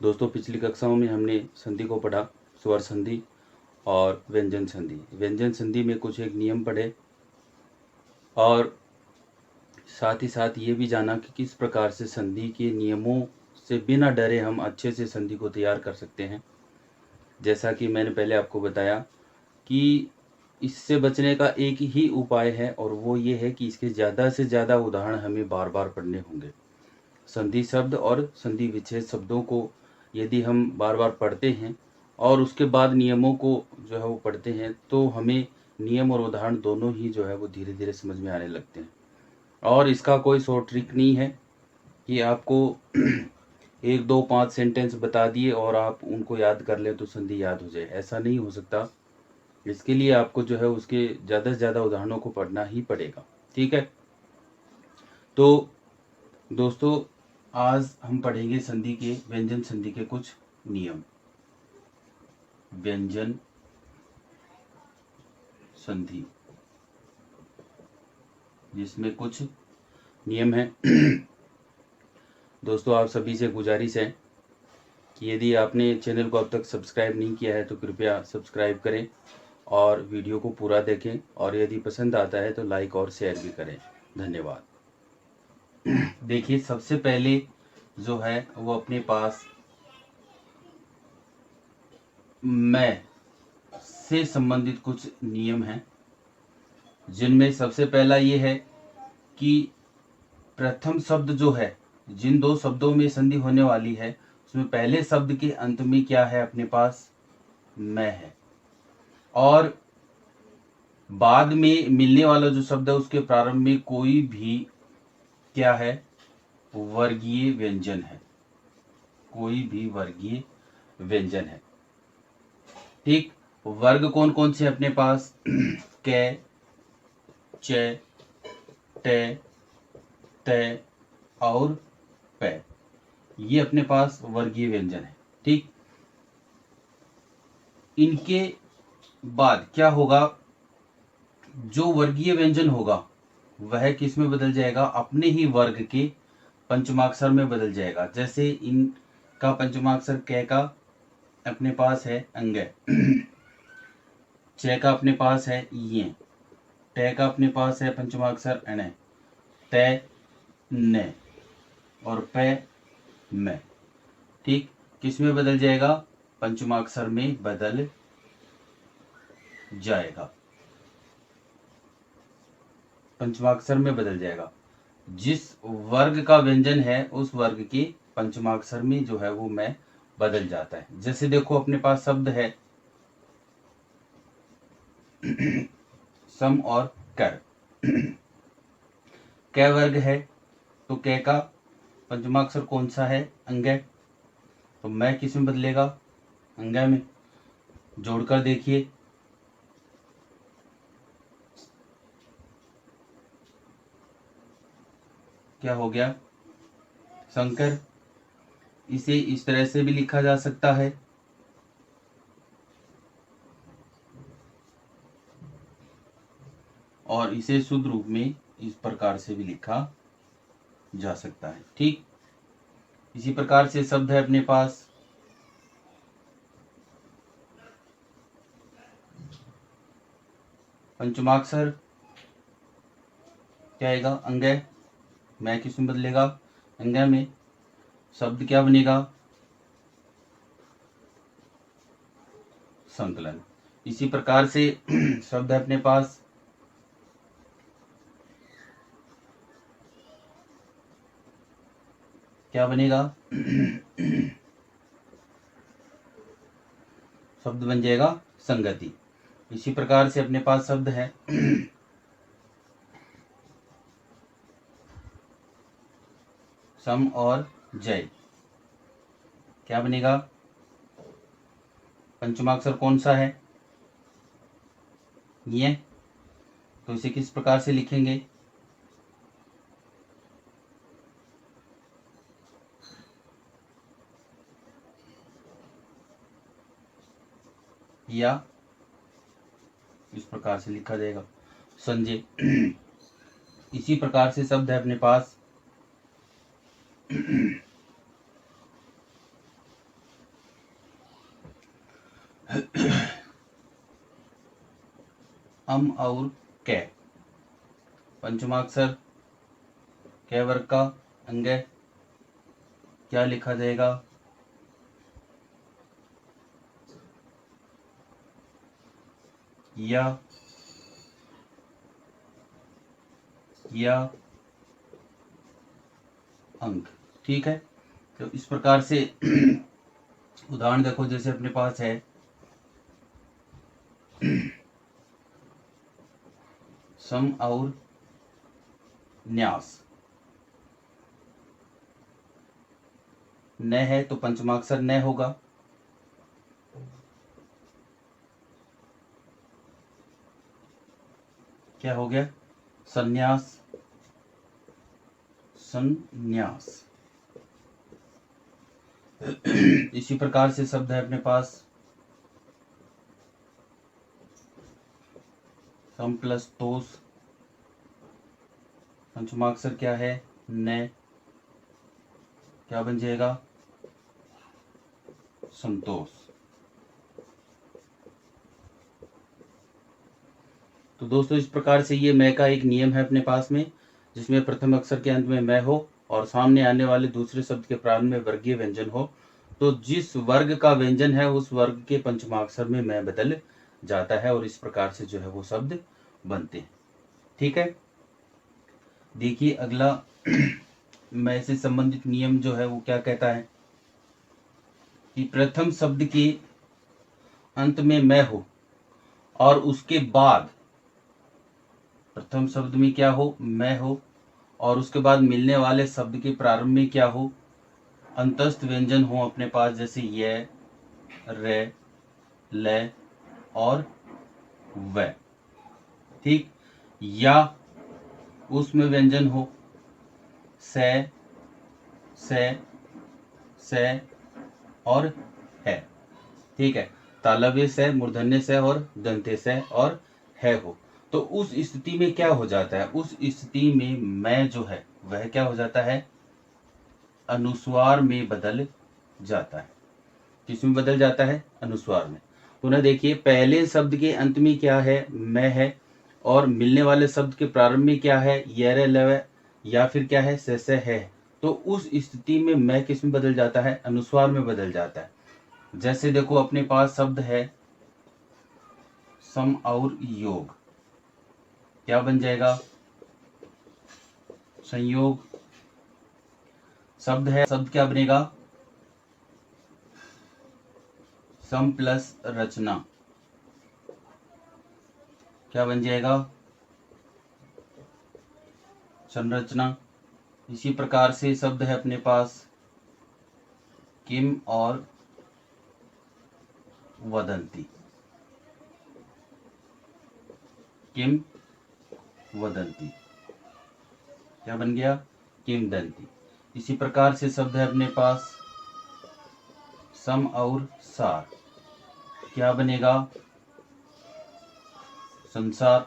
दोस्तों पिछली कक्षाओं में हमने संधि को पढ़ा, स्वर संधि और व्यंजन संधि। व्यंजन संधि में कुछ एक नियम पढ़े और साथ ही साथ ये भी जाना कि किस प्रकार से संधि के नियमों से बिना डरे हम अच्छे से संधि को तैयार कर सकते हैं। जैसा कि मैंने पहले आपको बताया कि इससे बचने का एक ही उपाय है और वो ये है कि इसके ज़्यादा से ज़्यादा उदाहरण हमें बार बार पढ़ने होंगे। संधि शब्द और संधि विच्छेद शब्दों को यदि हम बार बार पढ़ते हैं और उसके बाद नियमों को जो है वो पढ़ते हैं तो हमें नियम और उदाहरण दोनों ही जो है वो धीरे धीरे समझ में आने लगते हैं। और इसका कोई शॉर्ट ट्रिक नहीं है कि आपको 1 2 5 सेंटेंस बता दिए और आप उनको याद कर लें तो संधि याद हो जाए, ऐसा नहीं हो सकता। इसके लिए आपको जो है उसके ज़्यादा से ज़्यादा उदाहरणों को पढ़ना ही पड़ेगा। ठीक है, तो दोस्तों आज हम पढ़ेंगे संधि के, व्यंजन संधि के कुछ नियम। व्यंजन संधि जिसमें कुछ नियम हैं। दोस्तों आप सभी से गुजारिश है कि यदि आपने चैनल को अब तक सब्सक्राइब नहीं किया है तो कृपया सब्सक्राइब करें और वीडियो को पूरा देखें और यदि पसंद आता है तो लाइक और शेयर भी करें। धन्यवाद। देखिए सबसे पहले जो है वो अपने पास मैं से संबंधित कुछ नियम हैं, जिनमें सबसे पहला ये है कि प्रथम शब्द जो है, जिन दो शब्दों में संधि होने वाली है उसमें पहले शब्द के अंत में क्या है, अपने पास मैं है। और बाद में मिलने वाला जो शब्द है उसके प्रारंभ में कोई भी क्या है, वर्गीय व्यंजन है। कोई भी वर्गीय व्यंजन है। ठीक, वर्ग कौन कौन से अपने पास? क, च, ट, त और प, ये अपने पास वर्गीय व्यंजन है। ठीक, इनके बाद क्या होगा, जो वर्गीय व्यंजन होगा वह किस में बदल जाएगा, अपने ही वर्ग के पंचमाक्षर में बदल जाएगा। जैसे इनका पंचमाक्षर क का अपने पास है अंग, च का अपने पास है ये, ट का अपने पास है पंचमाक्षर अण, त न और प म। ठीक, किस में बदल जाएगा, पंचमाक्षर में बदल जाएगा। पंचमाक्षर में बदल जाएगा। जिस वर्ग का व्यंजन है उस वर्ग के पंचमाक्षर में जो है वो मैं बदल जाता है। जैसे देखो अपने पास शब्द है सम और कर। क वर्ग है तो क का पंचमाक्षर कौन सा है, अंग। तो मैं किस में बदलेगा, अंग में। जोड़कर देखिए, क्या हो गया, शंकर। इसे इस तरह से भी लिखा जा सकता है, और इसे शुद्ध रूप में इस प्रकार से भी लिखा जा सकता है। ठीक, इसी प्रकार से शब्द है अपने पास पंचमाक्षर, क्या आएगा, अंग। मैं किस में बदलेगा, अंग में। शब्द क्या बनेगा, संकलन। इसी प्रकार से शब्द है अपने पास क्या बनेगा, शब्द बन जाएगा संगति। इसी प्रकार से अपने पास शब्द है सम और जय, क्या बनेगा, पंचमाक्षर कौन सा है, ये। तो इसे किस प्रकार से लिखेंगे, या इस प्रकार से लिखा जाएगा, संजय। इसी प्रकार से शब्द है अपने पास अम और कै, पंचमाक्षर कै वर्ग का अंग है, क्या लिखा जाएगा? या अंक। ठीक है, तो इस प्रकार से उदाहरण देखो, जैसे अपने पास है सम और न्यास, न है तो पंचमाक्षर न होगा, क्या हो गया? संन्यास, संन्यास। इसी प्रकार से शब्द है अपने पास सम प्लस तोष, पंचमाक्षर क्या है? न, क्या बन जाएगा? संतोष। तो दोस्तों इस प्रकार से ये मैं का एक नियम है अपने पास में, जिसमें प्रथम अक्षर के अंत में मैं हो और सामने आने वाले दूसरे शब्द के प्रारंभ में वर्गीय व्यंजन हो, तो जिस वर्ग का व्यंजन है उस वर्ग के पंचमाक्षर में मैं बदल जाता है और इस प्रकार से जो है वो शब्द बनते हैं। ठीक है, देखिए अगला मैं से संबंधित नियम जो है वो क्या कहता है कि प्रथम शब्द के अंत में मैं हो और उसके बाद प्रथम शब्द में क्या हो? मैं हो, और उसके बाद मिलने वाले शब्द के प्रारंभ में क्या हो? अंतस्थ व्यंजन हो अपने पास, जैसे ये, रे, ले और व। ठीक, या उसमें व्यंजन हो से और है। ठीक है, तालव्य से, मूर्धन्य से और दंत्य से और है हो, तो उस स्थिति में क्या हो जाता है? उस स्थिति में मैं जो है वह क्या हो जाता है? अनुस्वार में बदल जाता है। किसमें बदल जाता है? अनुस्वार में। पुनः देखिए, पहले शब्द के अंत में क्या है? मैं है, और मिलने वाले शब्द के प्रारंभ में क्या है? य, ल, या फिर क्या है? से है। तो उस स्थिति में मैं किस में बदल जाता है? अनुस्वार में बदल जाता है। जैसे देखो अपने पास शब्द है सम और योग, क्या बन जाएगा? संयोग। शब्द है, शब्द क्या बनेगा? सम प्लस रचना, क्या बन जाएगा? संरचना। इसी प्रकार से शब्द है अपने पास किम और वदंती, किम वदंती, क्या बन गया? किंवदंती। इसी प्रकार से शब्द है अपने पास सम और सार, क्या बनेगा? संसार।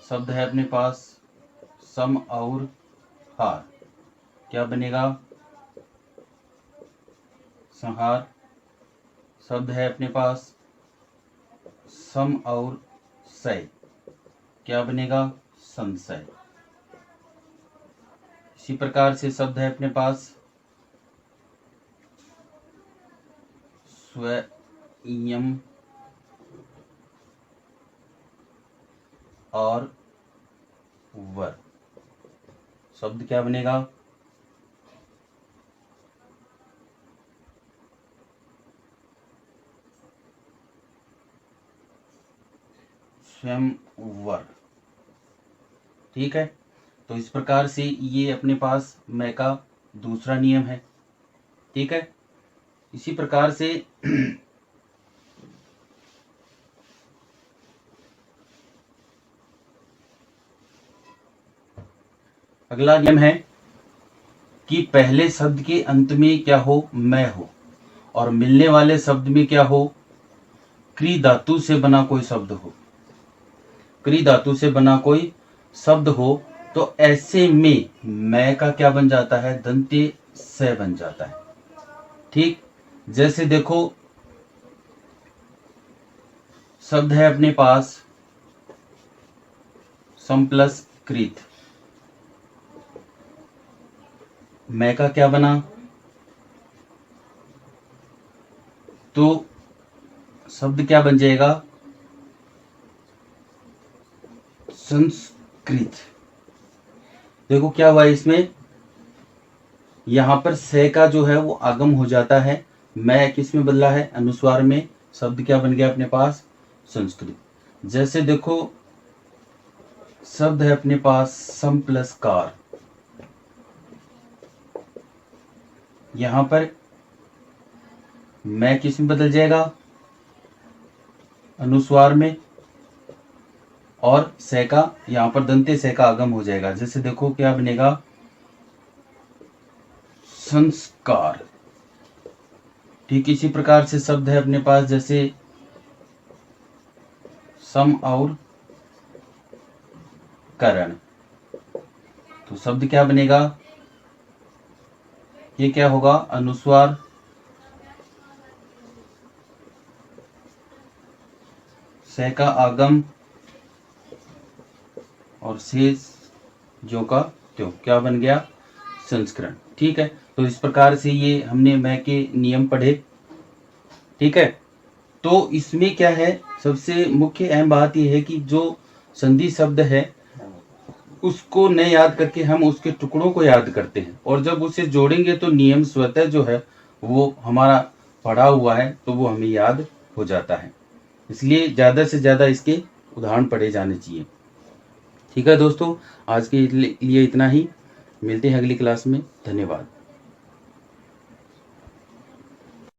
शब्द है अपने पास सम और हार, क्या बनेगा? संहार। शब्द है अपने पास सम और सय, क्या बनेगा? संशय। इसी प्रकार से शब्द है अपने पास स्वयं और वर, शब्द क्या बनेगा? स्वयंवर। ठीक है, तो इस प्रकार से ये अपने पास मैं का दूसरा नियम है। ठीक है, इसी प्रकार से अगला नियम है कि पहले शब्द के अंत में क्या हो? मैं हो, और मिलने वाले शब्द में क्या हो? क्री धातु से बना कोई शब्द हो, क्री धातु से बना कोई शब्द हो, तो ऐसे में मैं का क्या बन जाता है? दंत्य से बन जाता है। ठीक, जैसे देखो शब्द है अपने पास सम प्लस कृत। मैं का क्या बना, तो शब्द क्या बन जाएगा, संस्कृत। देखो क्या हुआ इसमें, यहां पर से का जो है वो आगम हो जाता है, मैं किस में बदला है, अनुस्वार में। शब्द क्या बन गया अपने पास, संस्कृत। जैसे देखो शब्द है अपने पास सम प्लस कार, यहां पर मैं किस में बदल जाएगा, अनुस्वार में, और से का यहां पर दंते से का आगम हो जाएगा। जैसे देखो क्या बनेगा, संस्कार। ठीक इसी प्रकार से शब्द है अपने पास जैसे सम और करण, तो शब्द क्या बनेगा, ये क्या होगा, अनुस्वार, से का आगम, और शेष जो का त्यों, क्या बन गया, संस्करण। ठीक है, तो इस प्रकार से ये हमने मैं के नियम पढ़े। ठीक है, तो इसमें क्या है, सबसे मुख्य अहम बात यह है कि जो संधि शब्द है उसको न याद करके हम उसके टुकड़ों को याद करते हैं, और जब उसे जोड़ेंगे तो नियम स्वतः जो है वो हमारा पढ़ा हुआ है तो वो हमें याद हो जाता है। इसलिए ज़्यादा से ज़्यादा इसके उदाहरण पढ़े जाने चाहिए। ठीक है दोस्तों, आज के लिए इतना ही, मिलते हैं अगली क्लास में। धन्यवाद।